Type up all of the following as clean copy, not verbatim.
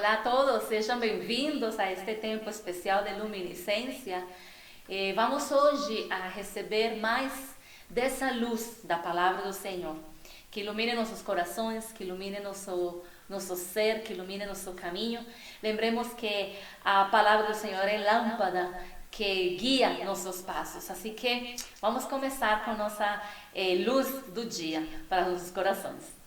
Olá a todos, sejam bem-vindos a este tempo especial de luminiscência. Vamos hoje a receber mais dessa luz da palavra do Senhor, que ilumine nossos corações, que ilumine nosso ser, que ilumine nosso caminho. Lembremos que a palavra do Senhor é lâmpada que guia nossos passos. Assim que vamos começar com nossa luz do dia para nossos corações.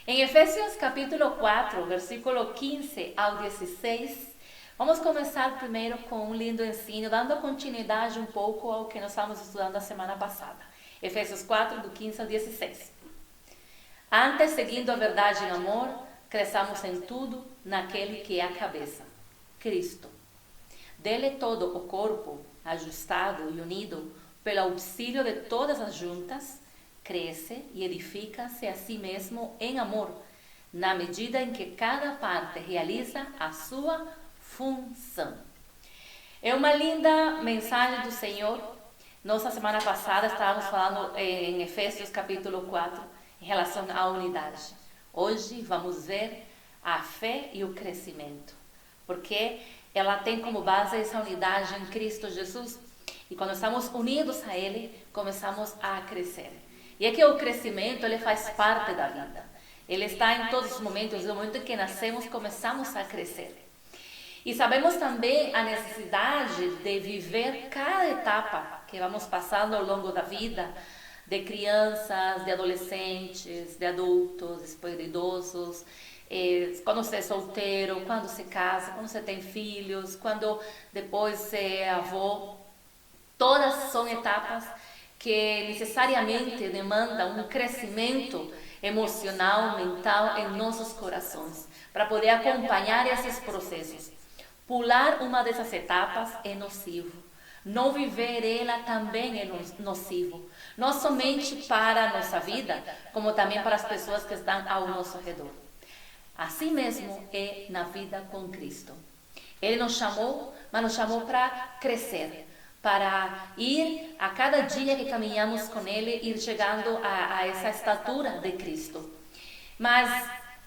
Em Efésios capítulo 4, versículo 15 ao 16, vamos começar primeiro com um lindo ensino, dando continuidade um pouco ao que nós estávamos estudando a semana passada. Efésios 4, do 15 ao 16. Antes, seguindo a verdade em amor, cresçamos em tudo naquele que é a cabeça, Cristo. Dele todo o corpo, ajustado e unido, pelo auxílio de todas as juntas, cresce e edifica-se a si mesmo em amor, na medida em que cada parte realiza a sua função. É uma linda mensagem do Senhor. Nossa semana passada estávamos falando em Efésios capítulo 4, em relação à unidade. Hoje vamos ver a fé e o crescimento, porque ela tem como base essa unidade em Cristo Jesus, e quando estamos unidos a Ele, começamos a crescer. E é que o crescimento, ele faz parte da vida. Ele está em todos os momentos. No momento em que nascemos, começamos a crescer. E sabemos também a necessidade de viver cada etapa que vamos passando ao longo da vida, de crianças, de adolescentes, de adultos, depois de idosos, quando você é solteiro, quando se casa, quando você tem filhos, quando depois você é avô. Todas são etapas que necessariamente demandam um crescimento emocional, mental em nossos corações, para poder acompanhar esses processos. Pular uma dessas etapas é nocivo. Não viver ela também é nocivo. Não somente para a nossa vida, como também para as pessoas que estão ao nosso redor. Assim mesmo é na vida com Cristo. Ele nos chamou, mas nos chamou para crescer, para ir a cada dia que caminhamos com Ele, ir chegando a essa estatura de Cristo. Mas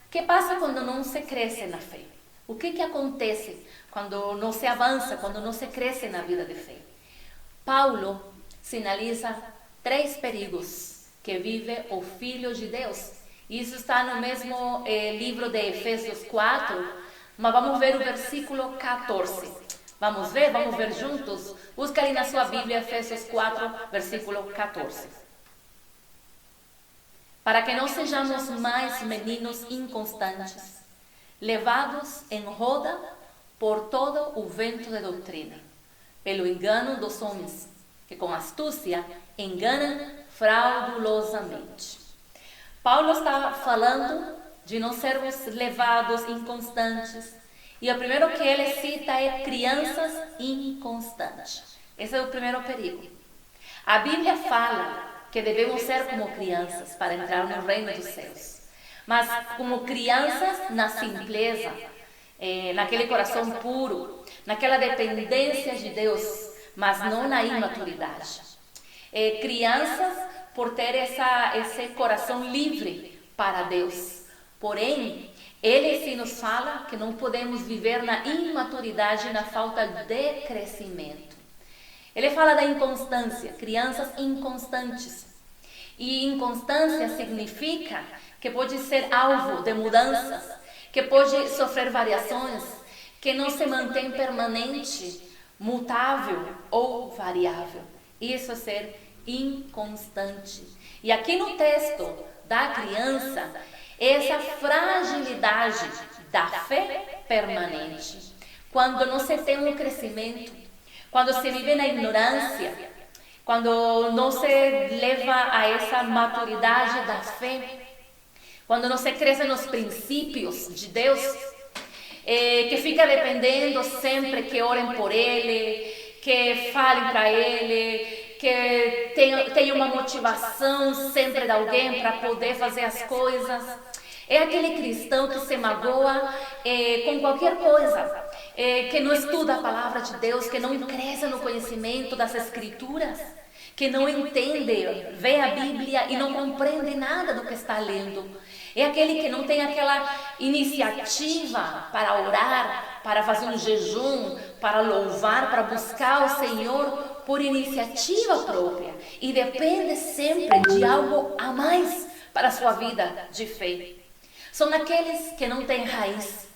o que passa quando não se cresce na fé? O que acontece quando não se avança, quando não se cresce na vida de fé? Paulo sinaliza 3 perigos que vive o Filho de Deus. Isso está no mesmo livro de Efésios 4, mas vamos ver o versículo 14. Vamos ver juntos? Busca ali na sua Bíblia, Efésios 4, versículo 14. Para que não sejamos mais meninos inconstantes, levados em roda por todo o vento de doutrina, pelo engano dos homens, que com astúcia enganam fraudulosamente. Paulo está falando de não sermos levados inconstantes. E o primeiro que ele cita é crianças inconstantes. Esse é o primeiro perigo. A Bíblia fala que devemos ser como crianças para entrar no reino dos céus. Mas como crianças na simpleza, naquele coração puro, naquela dependência de Deus, mas não na imaturidade. Crianças por ter esse coração livre para Deus. Porém, ele sim nos fala que não podemos viver na imaturidade e na falta de crescimento. Ele fala da inconstância, crianças inconstantes. E inconstância significa que pode ser alvo de mudanças, que pode sofrer variações, que não se mantém permanente, mutável ou variável. Isso é ser inconstante. E aqui no texto da criança, essa fragilidade da fé permanente, quando não se tem um crescimento, quando se vive na ignorância, quando não se leva a essa maturidade da fé, quando não se cresce nos princípios de Deus, que fica dependendo sempre que orem por Ele, que falem para Ele, que tem uma motivação sempre de alguém para poder fazer as coisas. É aquele cristão que se magoa com qualquer coisa, que não estuda a palavra de Deus, que não cresce no conhecimento das Escrituras, que não entende, vê a Bíblia e não compreende nada do que está lendo. É aquele que não tem aquela iniciativa para orar, para fazer um jejum, para louvar, para buscar o Senhor por iniciativa própria. E depende sempre de algo a mais para a sua vida de fé. São aqueles que não têm raiz.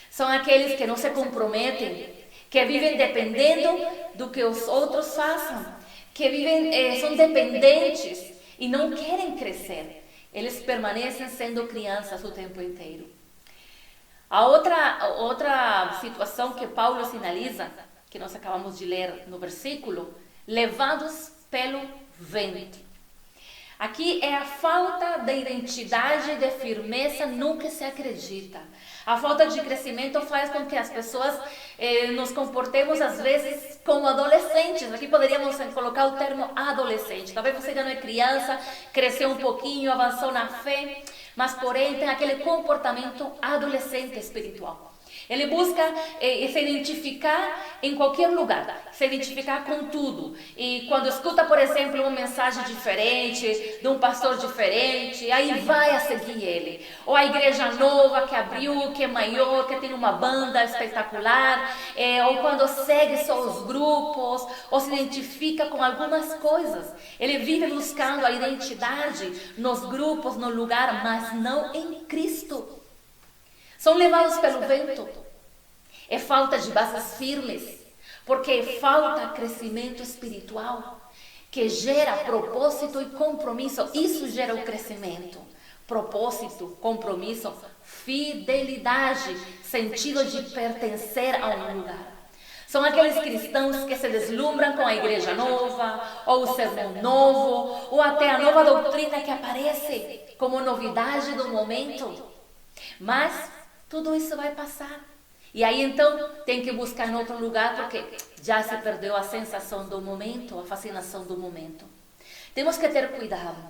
São aqueles que não se comprometem, que vivem dependendo do que os outros façam, que vivem, são dependentes e não querem crescer. Eles permanecem sendo crianças o tempo inteiro. A outra situação que Paulo sinaliza, que nós acabamos de ler no versículo, levados pelo vento. Aqui é a falta de identidade e de firmeza no que se acredita. A falta de crescimento faz com que as pessoas nos comportemos às vezes como adolescentes. Aqui poderíamos colocar o termo adolescente. Talvez você já não é criança, cresceu um pouquinho, avançou na fé, mas porém tem aquele comportamento adolescente espiritual. Ele busca se identificar em qualquer lugar, se identificar com tudo. E quando escuta, por exemplo, uma mensagem diferente, de um pastor diferente, aí vai a seguir ele. Ou a igreja nova que abriu, que é maior, que tem uma banda espetacular. Ou quando segue só os grupos, ou se identifica com algumas coisas. Ele vive buscando a identidade nos grupos, no lugar, mas não em Cristo. São levados pelo vento. É falta de bases firmes, porque falta crescimento espiritual, que gera propósito e compromisso. Isso gera o crescimento. Propósito, compromisso, fidelidade, sentido de pertencer a um lugar. São aqueles cristãos que se deslumbram com a igreja nova, ou o sermão novo, ou até a nova doutrina que aparece como novidade do momento. Mas tudo isso vai passar. E aí então tem que buscar em outro lugar porque já se perdeu a sensação do momento, a fascinação do momento. Temos que ter cuidado,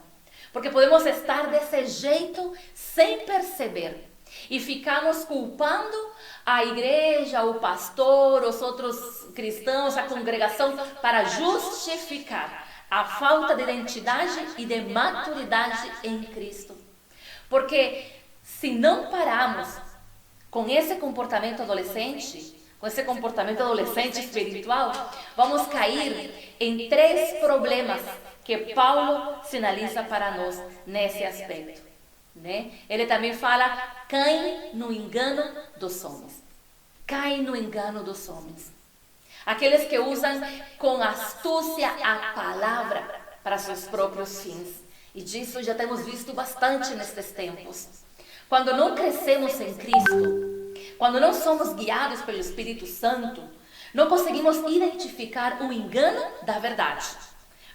porque podemos estar desse jeito sem perceber. E ficamos culpando a igreja, o pastor, os outros cristãos, a congregação, para justificar a falta de identidade e de maturidade em Cristo. Porque se não pararmos com esse comportamento adolescente, espiritual, vamos cair em 3 problemas que Paulo sinaliza para nós nesse aspecto. Né? Ele também fala, caem no engano dos homens. Caem no engano dos homens. Aqueles que usam com astúcia a palavra para seus próprios fins. E disso já temos visto bastante nestes tempos. Quando não crescemos em Cristo, quando não somos guiados pelo Espírito Santo, não conseguimos identificar o engano da verdade.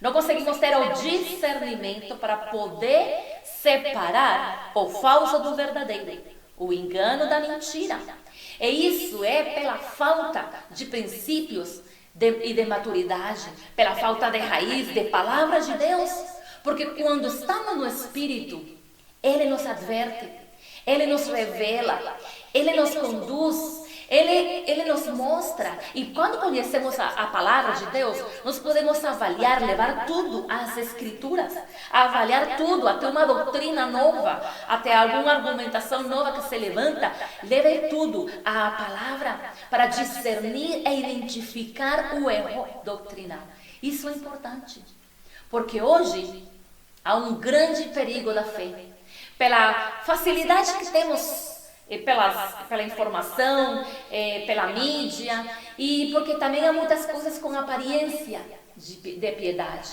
Não conseguimos ter o discernimento para poder separar o falso do verdadeiro, o engano da mentira. E isso é pela falta de princípios e de maturidade, pela falta de raiz, de palavra de Deus. Porque quando estamos no Espírito, Ele nos adverte, Ele nos revela, Ele nos conduz, Ele nos mostra. E quando conhecemos a palavra de Deus, nós podemos avaliar, levar tudo às Escrituras, avaliar tudo, até uma doutrina nova, até alguma argumentação nova que se levanta, leve tudo à palavra para discernir e identificar o erro doutrinal. Isso é importante, porque hoje há um grande perigo da fé, pela facilidade que temos pela informação, pela mídia, e porque também há muitas coisas com aparência de piedade.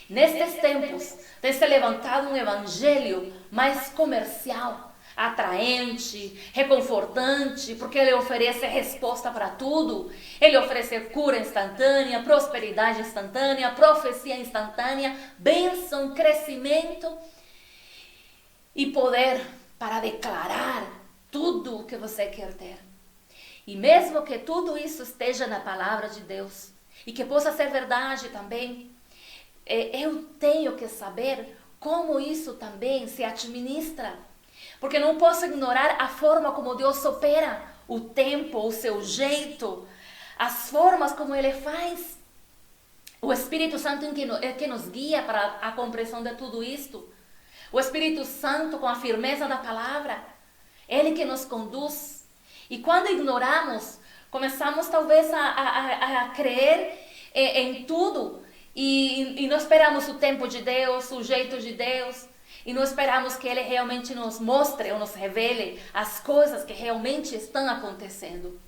Nestes tempos, tem se levantado um evangelho mais comercial, atraente, reconfortante, porque ele oferece resposta para tudo. Ele oferece cura instantânea, prosperidade instantânea, profecia instantânea, bênção, crescimento e poder para declarar tudo o que você quer ter. E mesmo que tudo isso esteja na palavra de Deus, e que possa ser verdade também, eu tenho que saber como isso também se administra. Porque não posso ignorar a forma como Deus opera, o tempo, o seu jeito, as formas como Ele faz. O Espírito Santo é que nos guia para a compreensão de tudo isto. O Espírito Santo com a firmeza da palavra, Ele que nos conduz. E quando ignoramos, começamos talvez a crer em tudo e não esperamos o tempo de Deus, o jeito de Deus, e não esperamos que Ele realmente nos mostre ou nos revele as coisas que realmente estão acontecendo.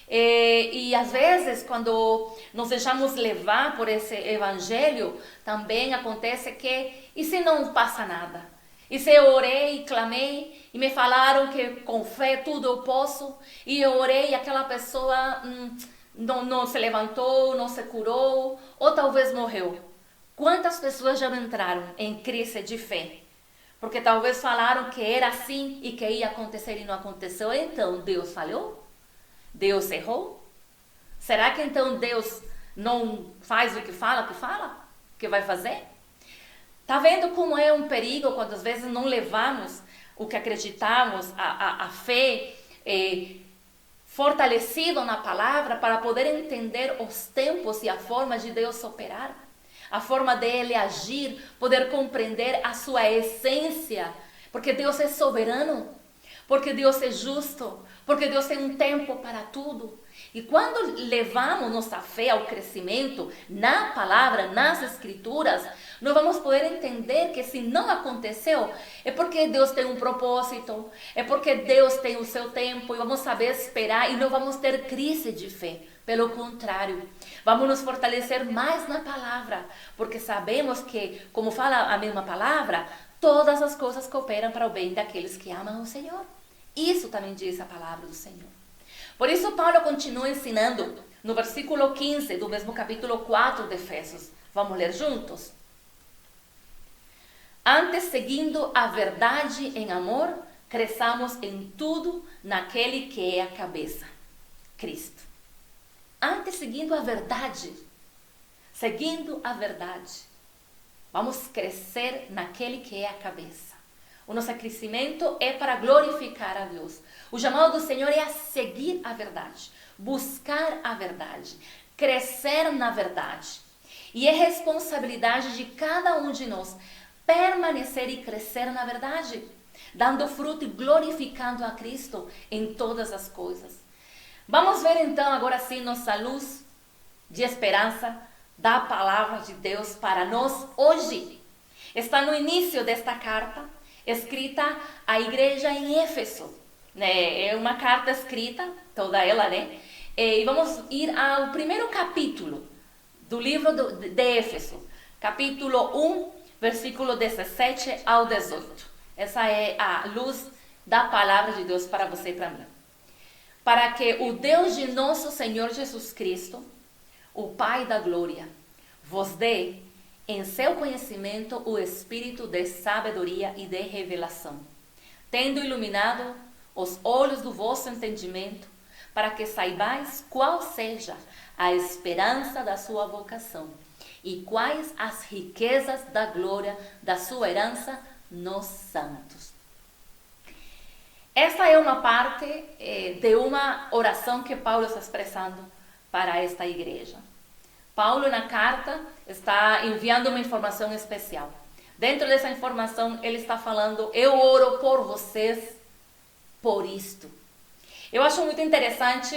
E às vezes, quando nos deixamos levar por esse evangelho, também acontece que, e se não passa nada? E se eu orei, clamei, e me falaram que com fé tudo eu posso, e eu orei e aquela pessoa não se levantou, não se curou, ou talvez morreu. Quantas pessoas já entraram em crise de fé? Porque talvez falaram que era assim e que ia acontecer e não aconteceu. Então Deus falhou? Deus errou? Será que então Deus não faz o que fala? Que vai fazer? Tá vendo como é um perigo quando às vezes não levamos o que acreditamos, a fé fortalecido na palavra para poder entender os tempos e a forma de Deus operar, a forma dele agir, poder compreender a sua essência, porque Deus é soberano, porque Deus é justo, porque Deus tem um tempo para tudo. E quando levamos nossa fé ao crescimento na palavra, nas escrituras, nós vamos poder entender que se não aconteceu, é porque Deus tem um propósito, é porque Deus tem o seu tempo, e vamos saber esperar e não vamos ter crise de fé. Pelo contrário, vamos nos fortalecer mais na palavra, porque sabemos que, como fala a mesma palavra, todas as coisas cooperam para o bem daqueles que amam o Senhor. Isso também diz a palavra do Senhor. Por isso Paulo continua ensinando no versículo 15 do mesmo capítulo 4 de Efésios. Vamos ler juntos? Antes, seguindo a verdade em amor, cresçamos em tudo naquele que é a cabeça, Cristo. Antes, seguindo a verdade, vamos crescer naquele que é a cabeça. O nosso crescimento é para glorificar a Deus. O chamado do Senhor é a seguir a verdade, buscar a verdade, crescer na verdade. E é responsabilidade de cada um de nós permanecer e crescer na verdade, dando fruto e glorificando a Cristo em todas as coisas. Vamos ver então agora sim nossa luz de esperança da palavra de Deus para nós hoje. Está no início desta carta, escrita à igreja em Éfeso. É uma carta escrita, toda ela, né? E vamos ir ao primeiro capítulo do livro de Éfeso, capítulo 1, versículo 17 ao 18. Essa é a luz da palavra de Deus para você e para mim. Para que o Deus de nosso Senhor Jesus Cristo, o Pai da glória, vos dê em seu conhecimento o espírito de sabedoria e de revelação, tendo iluminado os olhos do vosso entendimento, para que saibais qual seja a esperança da sua vocação e quais as riquezas da glória da sua herança nos santos. Essa é uma parte de uma oração que Paulo está expressando para esta igreja. Paulo, na carta, está enviando uma informação especial. Dentro dessa informação, ele está falando: eu oro por vocês por isto. Eu acho muito interessante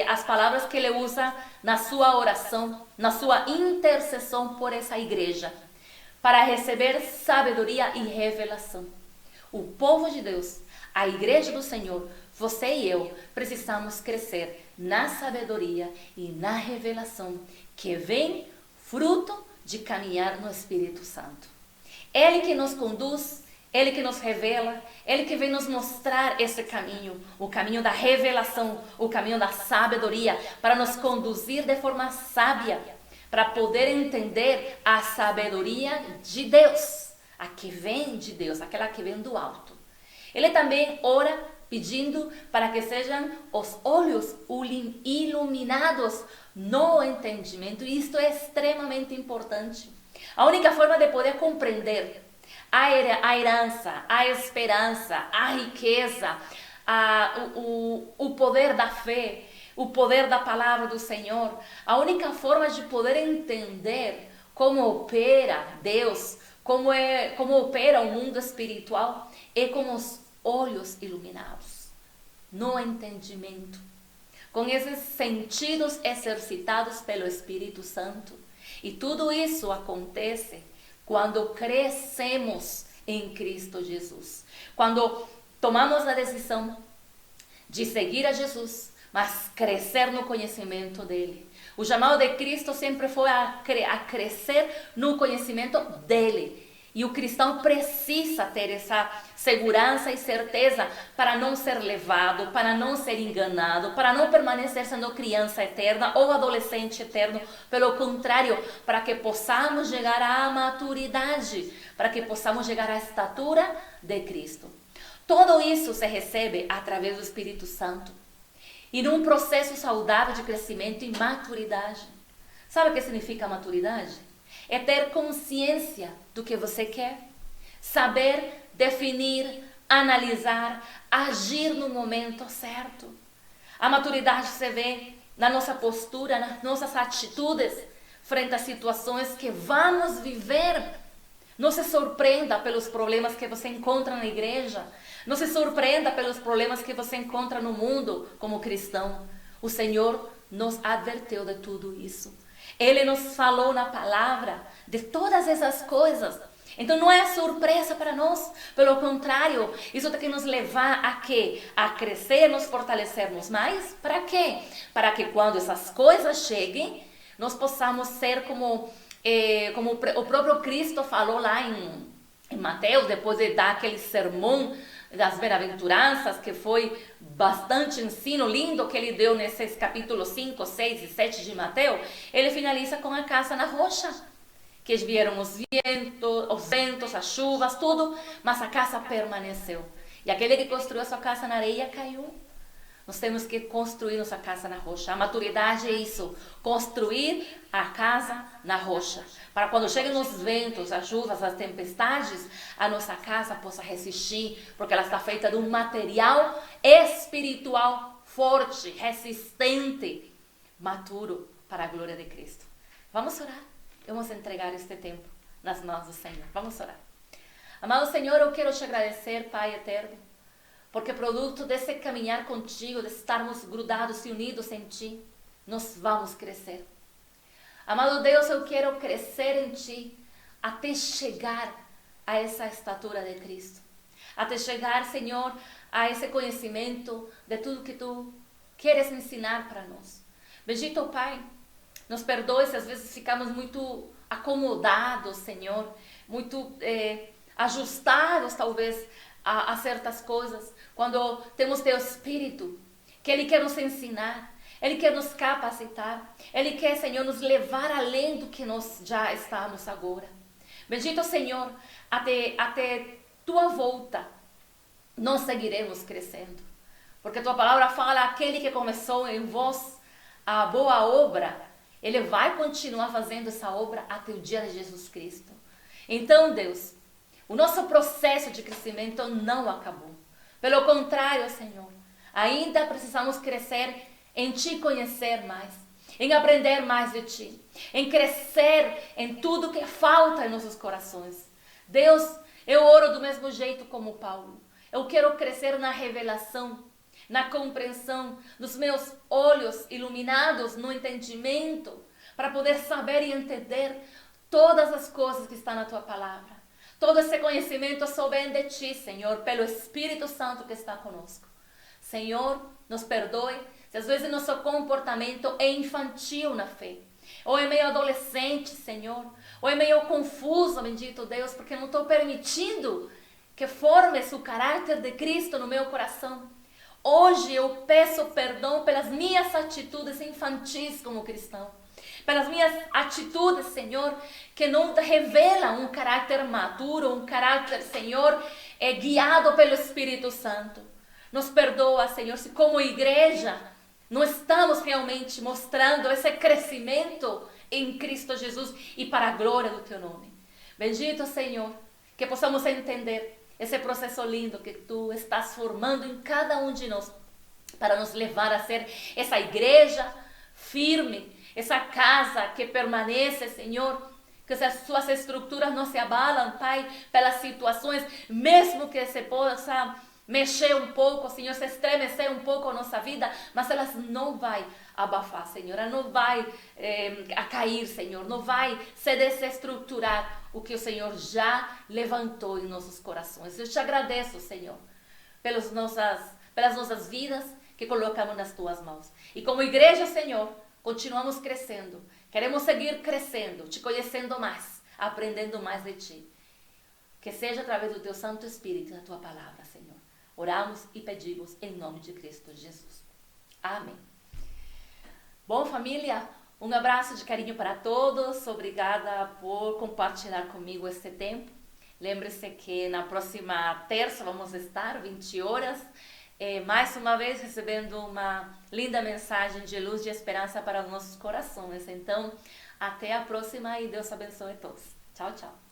as palavras que ele usa na sua oração, na sua intercessão por essa igreja, para receber sabedoria e revelação. O povo de Deus, a igreja do Senhor, você e eu, precisamos crescer na sabedoria e na revelação, que vem fruto de caminhar no Espírito Santo. Ele que nos conduz, Ele que nos revela, Ele que vem nos mostrar esse caminho, o caminho da revelação, o caminho da sabedoria, para nos conduzir de forma sábia, para poder entender a sabedoria de Deus, a que vem de Deus, aquela que vem do alto. Ele também ora pedindo para que sejam os olhos iluminados no entendimento, e isto é extremamente importante. A única forma de poder compreender a herança, a esperança, a riqueza, o poder da fé, o poder da palavra do Senhor, a única forma de poder entender como opera Deus, como opera o mundo espiritual, é com os olhos iluminados, no entendimento, com esses sentidos exercitados pelo Espírito Santo. E tudo isso acontece quando crescemos em Cristo Jesus. Quando tomamos a decisão de seguir a Jesus, mas crescer no conhecimento dele. O chamado de Cristo sempre foi a crescer no conhecimento dele. E o cristão precisa ter essa segurança e certeza para não ser levado, para não ser enganado, para não permanecer sendo criança eterna ou adolescente eterno. Pelo contrário, para que possamos chegar à maturidade, para que possamos chegar à estatura de Cristo. Tudo isso se recebe através do Espírito Santo. E num processo saudável de crescimento e maturidade. Sabe o que significa maturidade? É ter consciência do que você quer, saber definir, analisar, agir no momento certo. A maturidade se vê na nossa postura, nas nossas atitudes frente às situações que vamos viver. Não se surpreenda pelos problemas que você encontra na igreja. Não se surpreenda pelos problemas que você encontra no mundo como cristão. O Senhor nos advertiu de tudo isso. Ele nos falou na palavra de todas essas coisas. Então não é surpresa para nós. Pelo contrário, isso tem que nos levar a quê? A crescer, nos fortalecermos mais. Para quê? Para que quando essas coisas cheguem, nós possamos ser como o próprio Cristo falou lá em Mateus, depois de dar aquele sermão das bem-aventuranças, que foi bastante ensino lindo que ele deu nesses capítulos 5, 6 e 7 de Mateus. Ele finaliza com a casa na rocha, que vieram os ventos, as chuvas, tudo, mas a casa permaneceu. E aquele que construiu a sua casa na areia caiu. Nós temos que construir nossa casa na rocha. A maturidade é isso, construir a casa na rocha. Para quando cheguem os ventos, as chuvas, as tempestades, a nossa casa possa resistir, porque ela está feita de um material espiritual forte, resistente, maturo para a glória de Cristo. Vamos orar. Vamos entregar este tempo nas mãos do Senhor. Vamos orar. Amado Senhor, eu quero te agradecer, Pai eterno, porque produto desse caminhar contigo, de estarmos grudados e unidos em Ti, nós vamos crescer. Amado Deus, eu quero crescer em Ti até chegar a essa estatura de Cristo. Até chegar, Senhor, a esse conhecimento de tudo que Tu queres ensinar para nós. Bendito Pai, nos perdoe se às vezes ficamos muito acomodados, Senhor, muito ajustados talvez a certas coisas, quando temos Teu Espírito, que Ele quer nos ensinar, Ele quer nos capacitar, Ele quer, Senhor, nos levar além do que nós já estamos agora. Bendito Senhor, até Tua volta, nós seguiremos crescendo, porque Tua palavra fala, aquele que começou em vós a boa obra, Ele vai continuar fazendo essa obra até o dia de Jesus Cristo. Então, Deus, o nosso processo de crescimento não acabou. Pelo contrário, Senhor, ainda precisamos crescer em Te conhecer mais, em aprender mais de Ti, em crescer em tudo que falta em nossos corações. Deus, eu oro do mesmo jeito como Paulo. Eu quero crescer na revelação, na compreensão, dos meus olhos iluminados no entendimento, para poder saber e entender todas as coisas que estão na Tua palavra. Todo esse conhecimento só vem de Ti, Senhor, pelo Espírito Santo que está conosco. Senhor, nos perdoe se às vezes nosso comportamento é infantil na fé, ou é meio adolescente, Senhor, ou é meio confuso, bendito Deus, porque não estou permitindo que formes o caráter de Cristo no meu coração. Hoje eu peço perdão pelas minhas atitudes infantis como cristão, pelas minhas atitudes, Senhor, que não revelam um caráter maduro, um caráter, Senhor, guiado pelo Espírito Santo. Nos perdoa, Senhor, se como igreja não estamos realmente mostrando esse crescimento em Cristo Jesus e para a glória do Teu nome. Bendito, Senhor, que possamos entender esse processo lindo que tu estás formando em cada um de nós, para nos levar a ser essa igreja firme, essa casa que permanece, Senhor, que as suas estruturas não se abalam, Pai, pelas situações, mesmo que se possa mexer um pouco, Senhor, se estremecer um pouco a nossa vida, mas elas não vai abafar, Senhor, ela não vai a cair, Senhor, não vai se desestruturar o que o Senhor já levantou em nossos corações. Eu te agradeço, Senhor, pelas nossas vidas que colocamos nas tuas mãos. E como igreja, Senhor, continuamos crescendo. Queremos seguir crescendo, te conhecendo mais, aprendendo mais de ti. Que seja através do teu Santo Espírito e da tua palavra, Senhor. Oramos e pedimos em nome de Cristo Jesus. Amém. Bom, família, um abraço de carinho para todos. Obrigada por compartilhar comigo este tempo. Lembre-se que na próxima terça vamos estar, 20 horas, mais uma vez recebendo uma linda mensagem de luz e esperança para os nossos corações. Então, até a próxima e Deus abençoe a todos. Tchau, tchau.